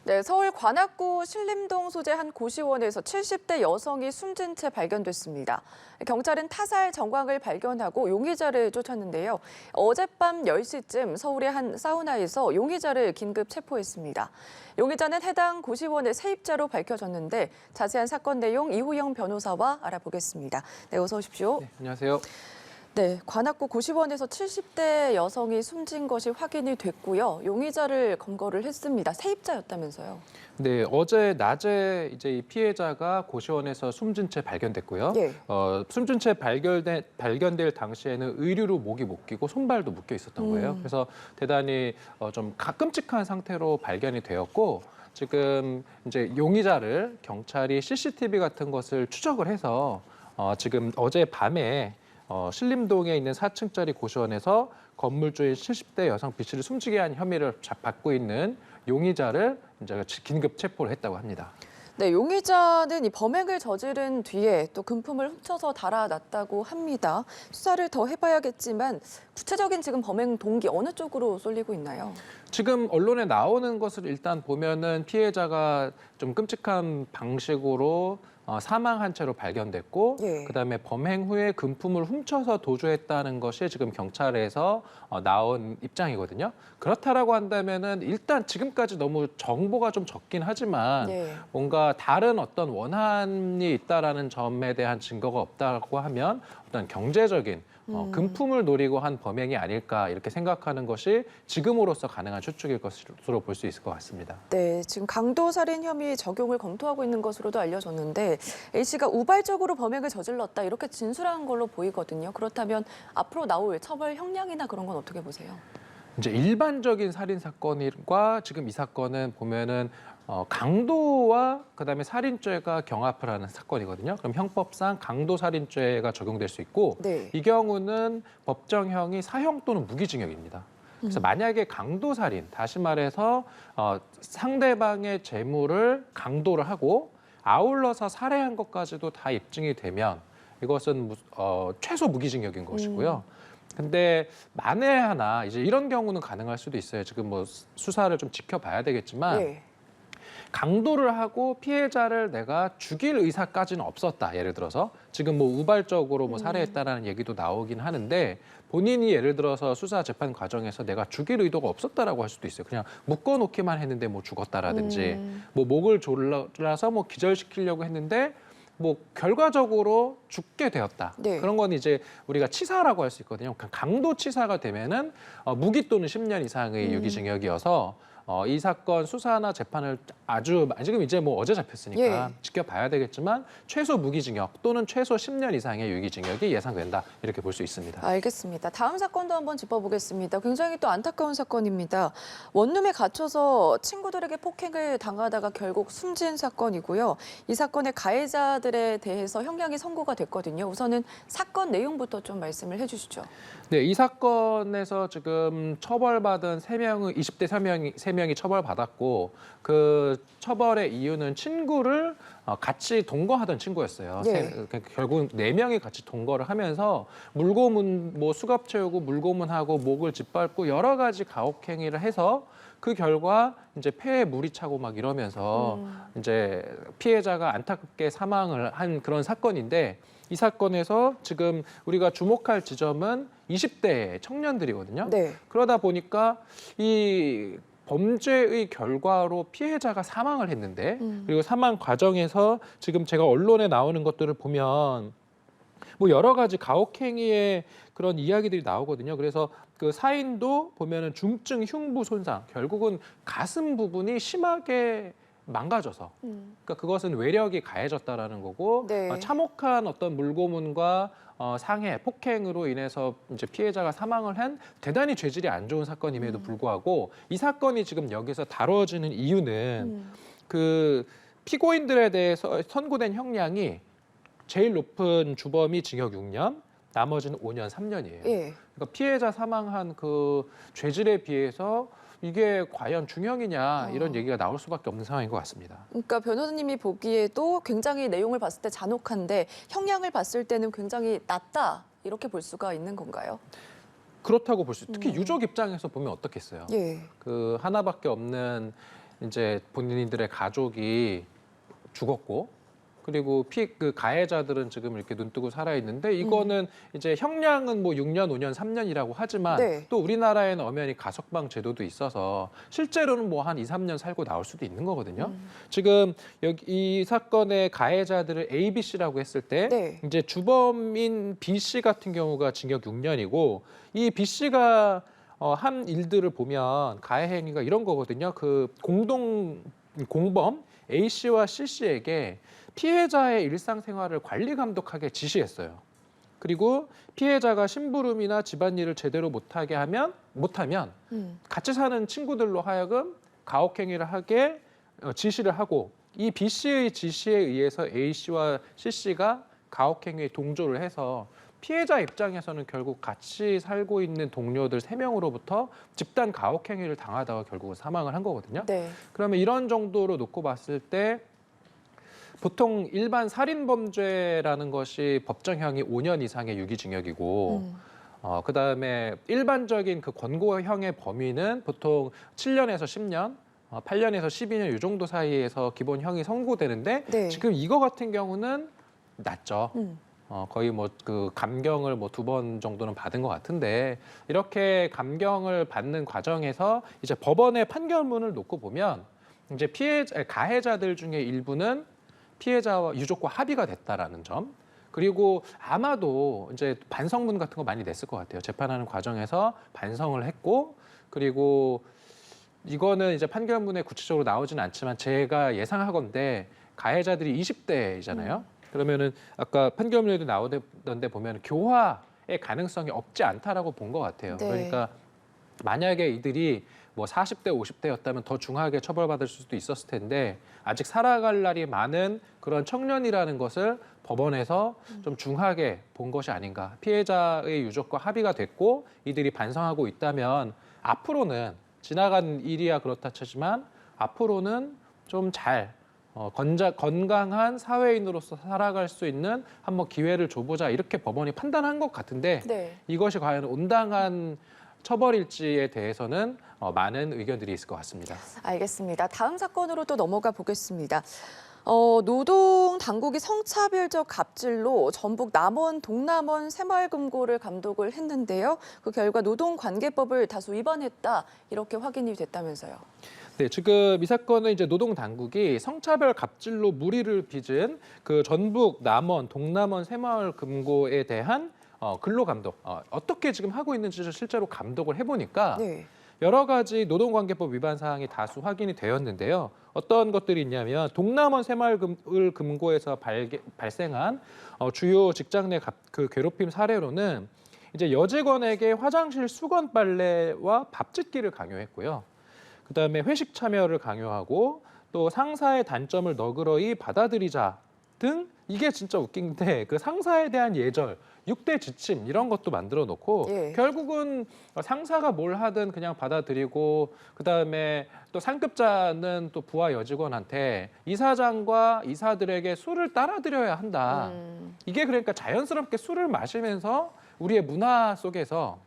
네, 서울 관악구 신림동 소재 한 고시원에서 70대 여성이 숨진 채 발견됐습니다. 경찰은 타살 정황을 발견하고 용의자를 쫓았는데요. 어젯밤 10시쯤 서울의 한 사우나에서 용의자를 긴급 체포했습니다. 용의자는 해당 고시원의 세입자로 밝혀졌는데 자세한 사건 내용 이호영 변호사와 알아보겠습니다. 네, 어서 오십시오. 네, 안녕하세요. 네, 관악구 고시원에서 70대 여성이 숨진 것이 확인이 됐고요. 용의자를 검거를 했습니다. 세입자였다면서요? 네, 어제 낮에 이제 이 피해자가 고시원에서 숨진 채 발견됐고요. 예. 숨진 채 발견될 당시에는 의류로 목이 묶이고 손발도 묶여 있었던 거예요. 그래서 대단히 좀 끔찍한 상태로 발견이 되었고 지금 이제 용의자를 경찰이 CCTV 같은 것을 추적을 해서 지금 어제 밤에 신림동에 있는 4층짜리 고시원에서 건물주인 70대 여성 B 씨를 숨지게 한 혐의를 받고 있는 용의자를 이제 긴급 체포를 했다고 합니다. 네, 용의자는 이 범행을 저지른 뒤에 또 금품을 훔쳐서 달아났다고 합니다. 수사를 더 해봐야겠지만 구체적인 지금 범행 동기 어느 쪽으로 쏠리고 있나요? 지금 언론에 나오는 것을 일단 보면은 피해자가 좀 끔찍한 방식으로 사망한 채로 발견됐고 예. 그다음에 범행 후에 금품을 훔쳐서 도주했다는 것이 지금 경찰에서 나온 입장이거든요. 그렇다라고 한다면은 일단 지금까지 너무 정보가 좀 적긴 하지만 네. 뭔가 다른 어떤 원한이 있다라는 점에 대한 증거가 없다고 하면 어떤 경제적인 금품을 노리고 한 범행이 아닐까 이렇게 생각하는 것이 지금으로서 가능한 추측일 것으로 볼 수 있을 것 같습니다. 네, 지금 강도살인 혐의 적용을 검토하고 있는 것으로도 알려졌는데 A 씨가 우발적으로 범행을 저질렀다 이렇게 진술한 걸로 보이거든요. 그렇다면 앞으로 나올 처벌 형량이나 그런 건 어떻게 보세요? 이제 일반적인 살인 사건과 지금 이 사건은 보면은 강도와 그다음에 살인죄가 경합을 하는 사건이거든요. 그럼 형법상 강도살인죄가 적용될 수 있고 네. 이 경우는 법정형이 사형 또는 무기징역입니다. 그래서 만약에 강도살인, 다시 말해서 상대방의 재물을 강도를 하고 아울러서 살해한 것까지도 다 입증이 되면 이것은 최소 무기징역인 것이고요. 근데 만에 하나 이제 이런 경우는 가능할 수도 있어요. 지금 뭐 수사를 좀 지켜봐야 되겠지만 네. 강도를 하고 피해자를 내가 죽일 의사까지는 없었다. 예를 들어서 지금 뭐 우발적으로 뭐 살해했다라는 얘기도 나오긴 하는데 본인이 예를 들어서 수사 재판 과정에서 내가 죽일 의도가 없었다라고 할 수도 있어요. 그냥 묶어놓기만 했는데 뭐 죽었다라든지 뭐 목을 졸라서 뭐 기절시키려고 했는데 뭐 결과적으로 죽게 되었다. 네. 그런 건 이제 우리가 치사라고 할 수 있거든요. 강도 치사가 되면은 무기 또는 10년 이상의 유기징역이어서 이 사건 수사나 재판을 지금 이제 뭐 어제 잡혔으니까 예. 지켜봐야 되겠지만 최소 무기징역 또는 최소 10년 이상의 유기징역이 예상된다. 이렇게 볼 수 있습니다. 알겠습니다. 다음 사건도 한번 짚어보겠습니다. 굉장히 또 안타까운 사건입니다. 원룸에 갇혀서 친구들에게 폭행을 당하다가 결국 숨진 사건이고요. 이 사건의 가해자들에 대해서 형량이 선고가 됐거든요. 우선은 사건 내용부터 좀 말씀을 해주시죠. 네, 이 사건에서 지금 처벌받은 20대 3명이 처벌받았고 그 처벌의 이유는 친구를 같이 동거하던 친구였어요. 네. 결국 4명이 같이 동거를 하면서 물고문, 뭐 수갑 채우고 물고문하고 목을 짓밟고 여러 가지 가혹행위를 해서 그 결과 이제 폐에 물이 차고 막 이러면서 이제 피해자가 안타깝게 사망을 한 그런 사건인데 이 사건에서 지금 우리가 주목할 지점은 20대 청년들이거든요. 네. 그러다 보니까 이 범죄의 결과로 피해자가 사망을 했는데 그리고 사망 과정에서 지금 제가 언론에 나오는 것들을 보면 뭐 여러 가지 가혹행위의 그런 이야기들이 나오거든요. 그래서 그 사인도 보면은 중증 흉부 손상, 결국은 가슴 부분이 심하게 망가져서 그러니까 그것은 외력이 가해졌다라는 거고 네. 참혹한 어떤 물고문과 상해, 폭행으로 인해서 이제 피해자가 사망을 한 대단히 죄질이 안 좋은 사건임에도 불구하고 이 사건이 지금 여기서 다뤄지는 이유는 그 피고인들에 대해서 선고된 형량이 제일 높은 주범이 징역 6년, 나머지는 5년, 3년이에요. 예. 그러니까 피해자 사망한 그 죄질에 비해서 이게 과연 중형이냐 이런 얘기가 나올 수밖에 없는 상황인 것 같습니다. 그러니까 변호사님이 보기에도 굉장히 내용을 봤을 때 잔혹한데 형량을 봤을 때는 굉장히 낮다 이렇게 볼 수가 있는 건가요? 그렇다고 볼 수, 특히 유족 입장에서 보면 어떻겠어요. 예. 그 하나밖에 없는 이제 본인들의 가족이 죽었고 그리고 그 가해자들은 지금 이렇게 눈뜨고 살아 있는데 이거는 이제 형량은 뭐 6년, 5년, 3년이라고 하지만 네. 또 우리나라에는 엄연히 가석방 제도도 있어서 실제로는 뭐 한 2, 3년 살고 나올 수도 있는 거거든요. 지금 여기 이 사건의 가해자들을 A, B, C라고 했을 때 네. 이제 주범인 B 씨 같은 경우가 징역 6년이고 이 B 씨가 한 일들을 보면 가해 행위가 이런 거거든요. 그 공범 A 씨와 C 씨에게 피해자의 일상생활을 관리 감독하게 지시했어요. 그리고 피해자가 심부름이나 집안일을 제대로 못하면 같이 사는 친구들로 하여금 가혹행위를 하게 지시를 하고 이 B 씨의 지시에 의해서 A 씨와 C 씨가 가혹행위에 동조를 해서 피해자 입장에서는 결국 같이 살고 있는 동료들 3명으로부터 집단 가혹행위를 당하다가 결국은 사망을 한 거거든요. 네. 그러면 이런 정도로 놓고 봤을 때 보통 일반 살인범죄라는 것이 법정형이 5년 이상의 유기징역이고 그다음에 일반적인 그 권고형의 범위는 보통 7년에서 10년, 8년에서 12년 이 정도 사이에서 기본형이 선고되는데 네. 지금 이거 같은 경우는 낮죠. 거의 뭐 그 감경을 뭐 2번 정도는 받은 것 같은데 이렇게 감경을 받는 과정에서 이제 법원의 판결문을 놓고 보면 이제 가해자들 중에 일부는 피해자와 유족과 합의가 됐다라는 점. 그리고 아마도 이제 반성문 같은 거 많이 냈을 것 같아요. 재판하는 과정에서 반성을 했고 그리고 이거는 이제 판결문에 구체적으로 나오지는 않지만 제가 예상하건대 가해자들이 20대잖아요. 그러면은 아까 판결문에도 나오던데 보면 교화의 가능성이 없지 않다라고 본 것 같아요. 네. 그러니까 만약에 이들이 뭐 40대, 50대였다면 더 중하게 처벌받을 수도 있었을 텐데 아직 살아갈 날이 많은 그런 청년이라는 것을 법원에서 좀 중하게 본 것이 아닌가. 피해자의 유족과 합의가 됐고 이들이 반성하고 있다면 앞으로는 지나간 일이야 그렇다 치지만 앞으로는 좀 잘 건강한 사회인으로서 살아갈 수 있는 한번 기회를 줘보자 이렇게 법원이 판단한 것 같은데 네. 이것이 과연 온당한 처벌일지에 대해서는 많은 의견들이 있을 것 같습니다. 알겠습니다. 다음 사건으로 또 넘어가 보겠습니다. 노동 당국이 성차별적 갑질로 전북 남원 동남원 새마을금고를 감독을 했는데요. 그 결과 노동관계법을 다수 위반했다 이렇게 확인이 됐다면서요. 네, 지금 이 사건은 이제 노동 당국이 성차별 갑질로 물의를 빚은 그 전북 남원 동남원 새마을금고에 대한 근로 감독 어떻게 지금 하고 있는지를 실제로 감독을 해보니까 네. 여러 가지 노동관계법 위반 사항이 다수 확인이 되었는데요. 어떤 것들이 있냐면 동남원 새마을금고에서 발생한 주요 직장 내 그 괴롭힘 사례로는 이제 여직원에게 화장실 수건 빨래와 밥 짓기를 강요했고요. 그다음에 회식 참여를 강요하고 또 상사의 단점을 너그러이 받아들이자 등 이게 진짜 웃긴데 그 상사에 대한 예절, 6대 지침 이런 것도 만들어 놓고 예. 결국은 상사가 뭘 하든 그냥 받아들이고 그다음에 또 상급자는 또 부하 여직원한테 이사장과 이사들에게 술을 따라드려야 한다. 이게 그러니까 자연스럽게 술을 마시면서 우리의 문화 속에서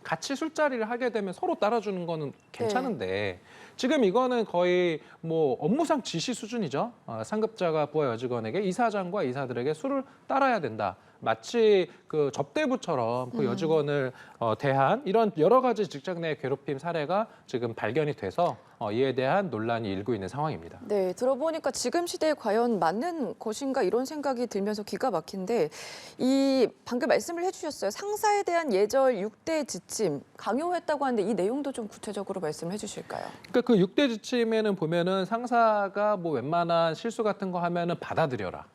같이 술자리를 하게 되면 서로 따라주는 거는 괜찮은데 지금 이거는 거의 뭐 업무상 지시 수준이죠. 상급자가 부하 여직원에게 이사장과 이사들에게 술을 따라야 된다. 마치 그 접대부처럼 그 여직원을 대한 이런 여러 가지 직장 내 괴롭힘 사례가 지금 발견이 돼서 이에 대한 논란이 일고 있는 상황입니다. 네, 들어보니까 지금 시대에 과연 맞는 것인가 이런 생각이 들면서 기가 막힌데 이 방금 말씀을 해주셨어요. 상사에 대한 예절 6대 지침 강요했다고 하는데 이 내용도 좀 구체적으로 말씀을 해주실까요? 그러니까 그 6대 지침에는 보면은 상사가 뭐 웬만한 실수 같은 거 하면은 받아들여라.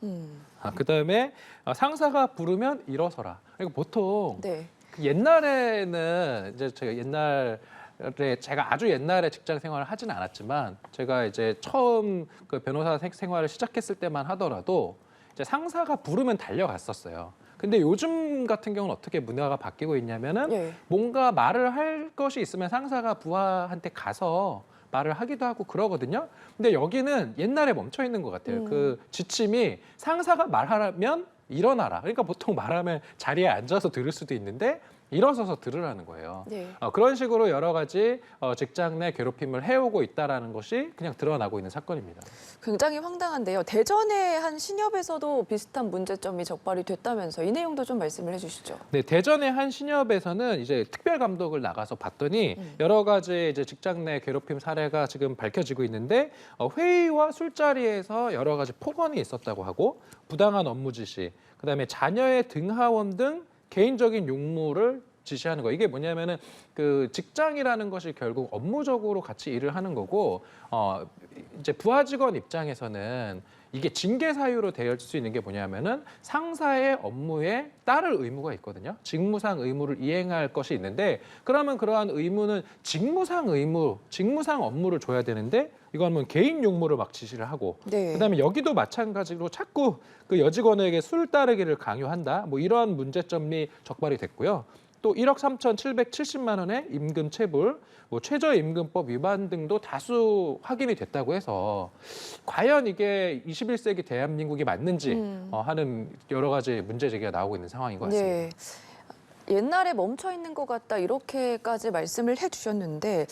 그다음에 상사가 부르면 일어서라. 그러니까 보통 네. 그 옛날에는 이제 제가 아주 옛날에 직장 생활을 하지는 않았지만 제가 이제 처음 그 변호사 생활을 시작했을 때만 하더라도 이제 상사가 부르면 달려갔었어요. 근데 요즘 같은 경우는 어떻게 문화가 바뀌고 있냐면은 네. 뭔가 말을 할 것이 있으면 상사가 부하한테 가서 말을 하기도 하고 그러거든요. 근데 여기는 옛날에 멈춰 있는 것 같아요. 그 지침이 상사가 말하면 일어나라. 그러니까 보통 말하면 자리에 앉아서 들을 수도 있는데 일어서서 들으라는 거예요. 네. 그런 식으로 여러 가지 직장 내 괴롭힘을 해오고 있다는 것이 그냥 드러나고 있는 사건입니다. 굉장히 황당한데요. 대전의 한 신협에서도 비슷한 문제점이 적발이 됐다면서 이 내용도 좀 말씀을 해주시죠. 네, 대전의 한 신협에서는 이제 특별 감독을 나가서 봤더니 여러 가지 이제 직장 내 괴롭힘 사례가 지금 밝혀지고 있는데 회의와 술자리에서 여러 가지 폭언이 있었다고 하고 부당한 업무 지시, 그다음에 자녀의 등하원 등 개인적인 용무를 지시하는 거. 이게 뭐냐면은 그 직장이라는 것이 결국 업무적으로 같이 일을 하는 거고 이제 부하 직원 입장에서는 이게 징계 사유로 될 수 있는 게 뭐냐면은 상사의 업무에 따를 의무가 있거든요. 직무상 의무를 이행할 것이 있는데 그러면 그러한 의무는 직무상 의무, 직무상 업무를 줘야 되는데 이거는 개인 용무를 막 지시를 하고 네. 그다음에 여기도 마찬가지로 자꾸 그 여직원에게 술 따르기를 강요한다. 뭐 이런 문제점이 적발이 됐고요. 또 1억 3,770만 원의 임금 체불, 뭐 최저임금법 위반 등도 다수 확인이 됐다고 해서 과연 이게 21세기 대한민국이 맞는지 하는 여러 가지 문제 제기가 나오고 있는 상황인 것 같습니다. 네. 옛날에 멈춰 있는 것 같다 이렇게까지 말씀을 해주셨는데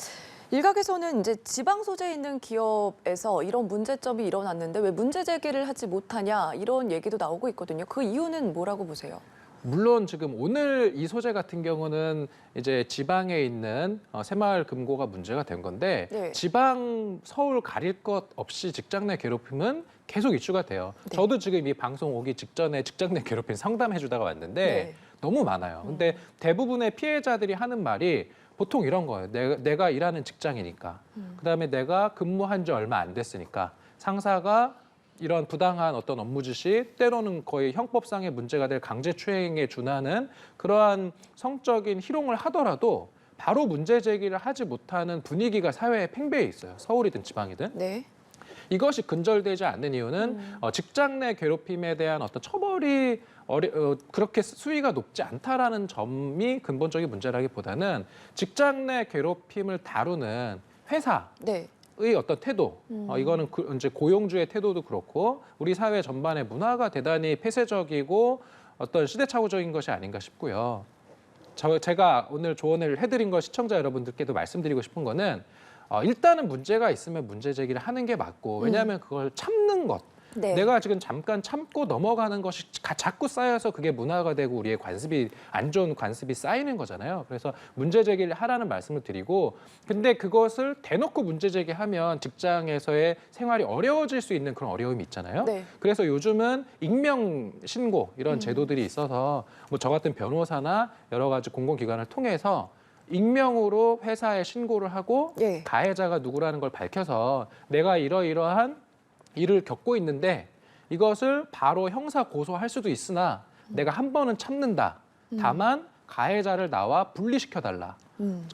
일각에서는 이제 지방 소재 있는 기업에서 이런 문제점이 일어났는데 왜 문제 제기를 하지 못하냐 이런 얘기도 나오고 있거든요. 그 이유는 뭐라고 보세요? 물론 지금 오늘 이 소재 같은 경우는 이제 지방에 있는 새마을 금고가 문제가 된 건데 네. 지방 서울 가릴 것 없이 직장 내 괴롭힘은 계속 이슈가 돼요. 네. 저도 지금 이 방송 오기 직전에 직장 내 괴롭힘 상담해 주다가 왔는데 네. 너무 많아요. 근데 대부분의 피해자들이 하는 말이 보통 이런 거예요. 내가 일하는 직장이니까. 그다음에 내가 근무한 지 얼마 안 됐으니까 상사가 이런 부당한 어떤 업무 지시, 때로는 거의 형법상의 문제가 될 강제추행에 준하는 그러한 성적인 희롱을 하더라도 바로 문제 제기를 하지 못하는 분위기가 사회에 팽배해 있어요. 서울이든 지방이든. 네. 이것이 근절되지 않는 이유는 직장 내 괴롭힘에 대한 어떤 처벌이 그렇게 수위가 높지 않다라는 점이 근본적인 문제라기보다는 직장 내 괴롭힘을 다루는 회사, 네. 의 어떤 태도, 이거는 이제 고용주의 태도도 그렇고 우리 사회 전반의 문화가 대단히 폐쇄적이고 어떤 시대착오적인 것이 아닌가 싶고요. 제가 오늘 조언을 해드린 거 시청자 여러분들께도 말씀드리고 싶은 거는 일단은 문제가 있으면 문제 제기를 하는 게 맞고 왜냐하면 그걸 참는 것. 네. 내가 지금 잠깐 참고 넘어가는 것이 자꾸 쌓여서 그게 문화가 되고 우리의 관습이 안 좋은 관습이 쌓이는 거잖아요. 그래서 문제 제기를 하라는 말씀을 드리고 근데 그것을 대놓고 문제 제기하면 직장에서의 생활이 어려워질 수 있는 그런 어려움이 있잖아요. 네. 그래서 요즘은 익명 신고 이런 제도들이 있어서 뭐 저 같은 변호사나 여러 가지 공공기관을 통해서 익명으로 회사에 신고를 하고 예. 가해자가 누구라는 걸 밝혀서 내가 이러이러한 일을 겪고 있는데 이것을 바로 형사 고소할 수도 있으나 내가 한 번은 참는다. 다만 가해자를 나와 분리시켜달라.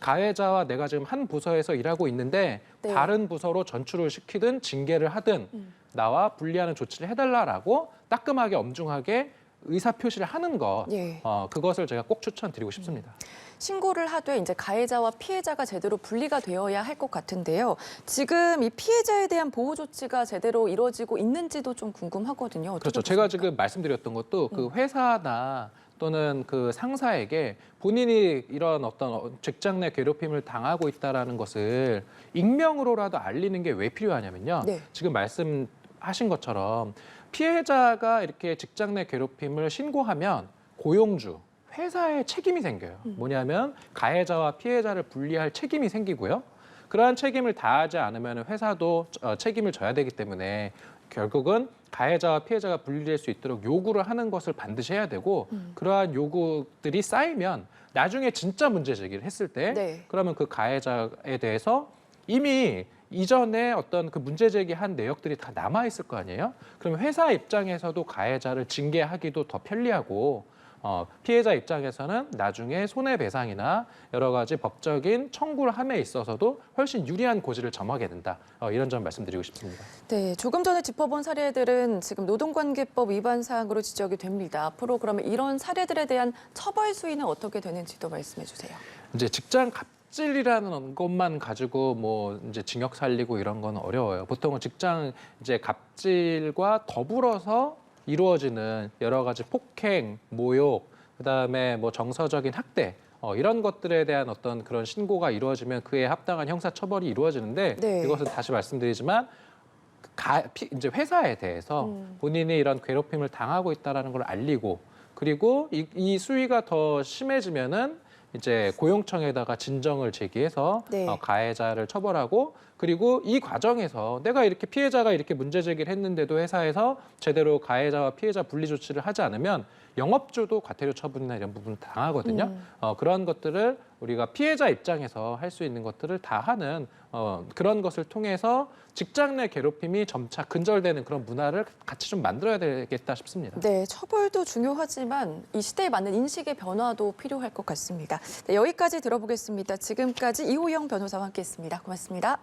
가해자와 내가 지금 한 부서에서 일하고 있는데 네. 다른 부서로 전출을 시키든 징계를 하든 나와 분리하는 조치를 해달라라고 따끔하게 엄중하게 의사표시를 하는 것. 예. 그것을 제가 꼭 추천드리고 싶습니다. 신고를 하되 이제 가해자와 피해자가 제대로 분리가 되어야 할 것 같은데요. 지금 이 피해자에 대한 보호 조치가 제대로 이루어지고 있는지도 좀 궁금하거든요. 어떻게 그렇죠. 제가 보십니까? 지금 말씀드렸던 것도 그 회사나 또는 그 상사에게 본인이 이런 어떤 직장 내 괴롭힘을 당하고 있다라는 것을 익명으로라도 알리는 게 왜 필요하냐면요. 네. 지금 말씀하신 것처럼 피해자가 이렇게 직장 내 괴롭힘을 신고하면 고용주, 회사에 책임이 생겨요. 뭐냐면 가해자와 피해자를 분리할 책임이 생기고요. 그러한 책임을 다하지 않으면 회사도 책임을 져야 되기 때문에 결국은 가해자와 피해자가 분리될 수 있도록 요구를 하는 것을 반드시 해야 되고 그러한 요구들이 쌓이면 나중에 진짜 문제 제기를 했을 때 네. 그러면 그 가해자에 대해서 이미 이전에 어떤 그 문제 제기한 내역들이 다 남아 있을 거 아니에요? 그러면 회사 입장에서도 가해자를 징계하기도 더 편리하고 피해자 입장에서는 나중에 손해배상이나 여러 가지 법적인 청구를 함에 있어서도 훨씬 유리한 고지를 점하게 된다. 이런 점 말씀드리고 싶습니다. 네, 조금 전에 짚어본 사례들은 지금 노동관계법 위반 사항으로 지적이 됩니다. 앞으로 그러면 이런 사례들에 대한 처벌 수위는 어떻게 되는지도 말씀해 주세요. 이제 직장 갑질이라는 것만 가지고 뭐 이제 징역 살리고 이런 건 어려워요. 보통은 직장 이제 갑질과 더불어서 이루어지는 여러 가지 폭행, 모욕, 그다음에 뭐 정서적인 학대 이런 것들에 대한 어떤 그런 신고가 이루어지면 그에 합당한 형사 처벌이 이루어지는데 네. 이것은 다시 말씀드리지만 이제 회사에 대해서 본인이 이런 괴롭힘을 당하고 있다라는 걸 알리고 그리고 이 수위가 더 심해지면은 이제 고용청에다가 진정을 제기해서 네. 가해자를 처벌하고 그리고 이 과정에서 내가 이렇게 피해자가 이렇게 문제 제기를 했는데도 회사에서 제대로 가해자와 피해자 분리 조치를 하지 않으면 영업주도 과태료 처분이나 이런 부분을 당하거든요. 그런 것들을 우리가 피해자 입장에서 할 수 있는 것들을 다 하는 그런 것을 통해서 직장 내 괴롭힘이 점차 근절되는 그런 문화를 같이 좀 만들어야 되겠다 싶습니다. 네, 처벌도 중요하지만 이 시대에 맞는 인식의 변화도 필요할 것 같습니다. 네, 여기까지 들어보겠습니다. 지금까지 이호영 변호사와 함께했습니다. 고맙습니다.